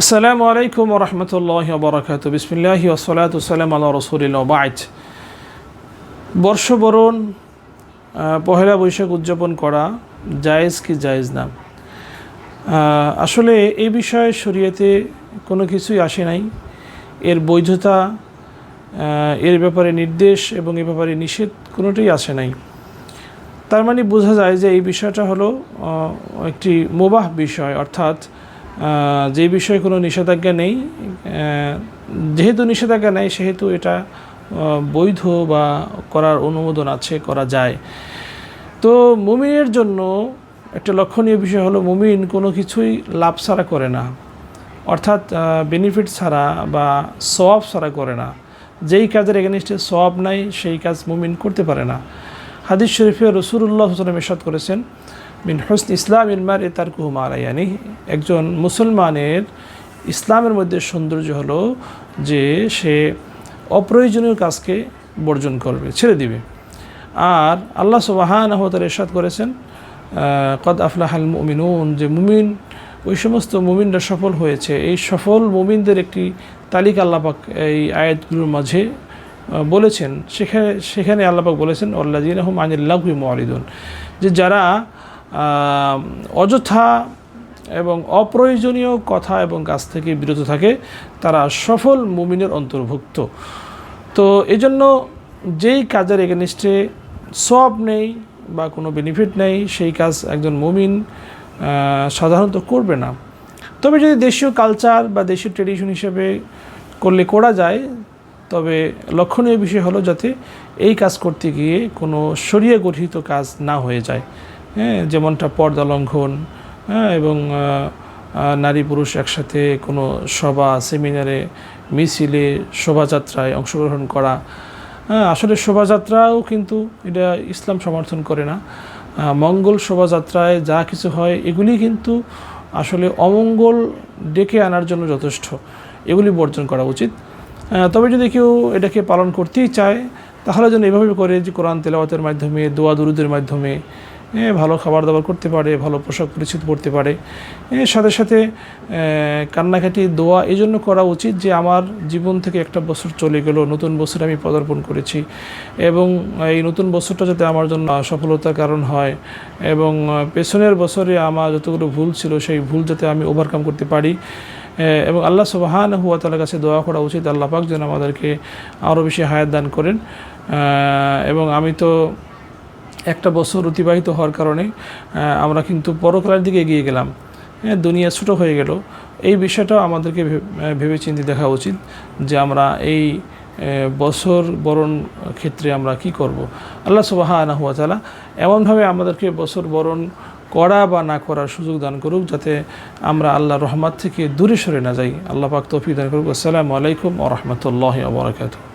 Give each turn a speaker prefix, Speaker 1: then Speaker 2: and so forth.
Speaker 1: আসসালামু আলাইকুম ওয়া রাহমাতুল্লাহি ওয়া বারাকাতুহু। বিসমিল্লাহি ওয়া সলাতু ওয়াসসালামু আলা রাসূলিল্লাহ ওয়া বা'দ। বর্ষবরণ পহেলা বৈশাখ উদযাপন করা জায়েজ কি জায়েজ না? আসলে এই বিষয়ে শরীয়তে কোনো কিছুই আসে নাই। এর বৈধতা, এর ব্যাপারে নির্দেশ এবং এ ব্যাপারে নিষেধ কোনোটাই আসে নাই। তার মানে বোঝা যায় যে এই বিষয়টা হলো একটি মুবাহ বিষয়, অর্থাৎ যে বিষয়ে কোনো নিষেধাজ্ঞা নেই। যেহেতু নিষেধাজ্ঞা নেই সেহেতু এটা বৈধ বা করার অনুমোদন আছে, করা যায়। তো মুমিনের জন্য একটা লক্ষণীয় বিষয় হলো মুমিন কোনো কিছুই লাভ ছাড়া করে না, অর্থাৎ বেনিফিট ছাড়া বা সওয়াব ছাড়া করে না। যেই কাজের এগেনস্টে সওয়াব নাই সেই কাজ মুমিন করতে পারে না। হাদিস শরীফে রাসূলুল্লাহ সাল্লাল্লাহু আলাইহি ওয়াসাল্লাম ইরশাদ করেছেন, মিন হুসনি ইসলামিল মারই তারকুহু মা লা ইয়ানি। একজন মুসলমানের ইসলামের মধ্যে সৌন্দর্য হলো যে সে অপ্রয়োজনীয় কাজকে বর্জন করবে, ছেড়ে দিবে। আর আল্লাহ সুবহানাহু ওয়া তাআলা ইরশাদ করেছেন, কদ আফলাহাল মুমিনুন, যে মুমিন, ওই সমস্ত মুমিনরা সফল হয়েছে। এই সফল মুমিনদের একটি তালিকা আল্লাহ পাক এই আয়াতগুলোর মাঝে বলেছেন। সেখানে আল্লাহ পাক বলেছেন, আল্লাযীনা হুম আনিল লাগহি মুরিদুন, যে যারা অযথা এবং অপ্রয়োজনীয় কথা এবং কাজ থেকে বিরত থাকে তারা সফল মুমিনের অন্তর্ভুক্ত। তো এজন্য যেই কাজের এগেনস্টে সওয়াব নেই বা কোনো বেনিফিট নেই সেই কাজ একজন মুমিন সাধারণত করবে না। তবে যদি দেশীয় কালচার বা দেশীয় ট্রেডিশন হিসেবে করলে করা যায়, তবে লক্ষণীয় বিষয় হলো যাতে এই কাজ করতে গিয়ে কোনো শরিয়া গঠিত কাজ না হয়ে যায়। যেমনটা পর্দা লঙ্ঘন, এবং নারী পুরুষ একসাথে কোনো সভা, সেমিনারে, মিছিলে, শোভাযাত্রায় অংশগ্রহণ করা। আসলে শোভাযাত্রাও কিন্তু এটা ইসলাম সমর্থন করে না। মঙ্গল শোভাযাত্রায় যা কিছু হয় এগুলি কিন্তু আসলে অমঙ্গল ডেকে আনার জন্য যথেষ্ট, এগুলি বর্জন করা উচিত। তবে যদি কেউ এটাকে পালন করতেই চায় তাহলে যেন এভাবে করে যে কোরআন তেলাওয়াতের মাধ্যমে, দোয়া দুরুদের মাধ্যমে ভালো খাবার দাবার করতে পারে, ভালো পোশাক পরিচ্ছদ পরতে পারে। সাথে সাথে কান্নাকাটি দোয়া এই জন্য করা উচিত যে আমার জীবন থেকে একটা বছর চলে গেল, নতুন বছরে আমি পদার্পণ করেছি এবং এই নতুন বছরটা যাতে আমার জন্য সফলতার কারণ হয় এবং পেছনের বছরে আমার যতগুলো ভুল ছিল সেই ভুল যাতে আমি ওভারকাম করতে পারি। এবং আল্লাহ সুবহানাহু ওয়া তাআলার কাছে দোয়া করা উচিত, আল্লাহ পাক যেন আমাদেরকে আরও বেশি হায়াত দান করেন। এবং আমি তো একটা বছর অতিবাহিত হওয়ার কারণে আমরা কিন্তু পরকালের দিকে এগিয়ে গেলাম, দুনিয়া ছোটো হয়ে গেল। এই বিষয়টাও আমাদেরকে ভেবে চিন্তে দেখা উচিত যে আমরা এই বছর বরণ ক্ষেত্রে আমরা কি করব। আল্লাহ সুবহানাহু ওয়া তাআলা এমনভাবে আমাদেরকে বছর বরণ করা বা না করার সুযোগ দান করুক যাতে আমরা আল্লাহর রহমত থেকে দূরে সরে না যাই। আল্লাহ পাক তৌফিক দান করুক। আসসালামু আলাইকুম ওয়া রাহমাতুল্লাহি ওয়া বারাকাতুহু।